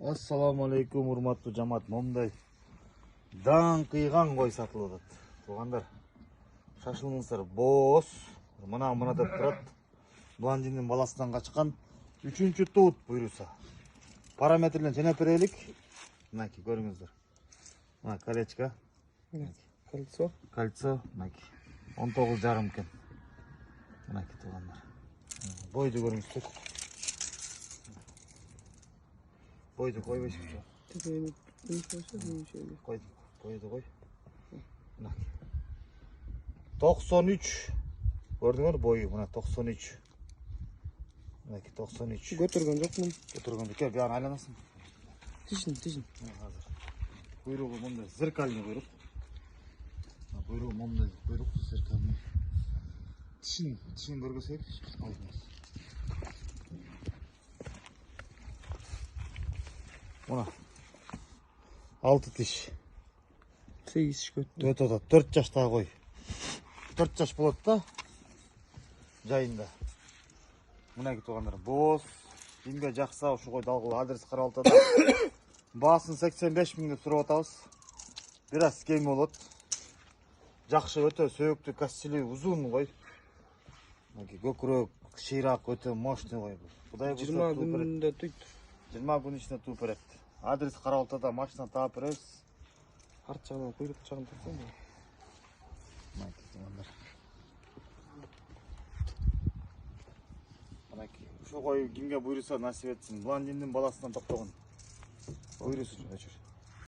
Assalamu alaikum, урматтуу жамаат. Момундай даңкыйган кой сатылып атат. Туугандар, шашылыңыздар. Боос, мына деп турат. Блондиндин баласынан качкан 3-чү туут буйруса. Параметрлерин жинап берелик. Мынакей көрүңүздөр. Мына колечко. Кольцо, мынакей. 19,5 экен. Мынакей туугандар. Бойду көрүңүздөр. Бойду койбойсузбу? Койду кой. 93. Көрдүңөр бою мына 93. Мынакей 93. Көтөргөн жокмун. Көтөргөн бекер биян айланасың. Тишин. Азыр. Буйругу мындай зеркальный буйрук. Буйругу мындай буйрук зеркальный. Тишин көргөсөйт. Мына 6 тиш. 8 тиш көттү. Өтөт 4 жаштагы кой. 4 жаш болот да. Жайында. Мынакей туугандар, боос, кимге жакса ушу кой далгылуу адрес карап атат. Баасын 85 000 деп сурап атабыз. Бир аз кең болот. Жакшы өтө сөөктүү, кастили узун кой. Мынакей көкүрөк, шыйраак өтө мощный кой бул. Кудай 20 күндө түйт. 20 күн ичинде тууп берет. Адрес карап атат, машина таап беребиз. Арт жагынан куйрук жагын турсаң да. Мынакей туугандар. Мынакей ушу кой кимге буйруса насип этсин. Блондиндин баласынан токтогон. Буйрусун өчүр.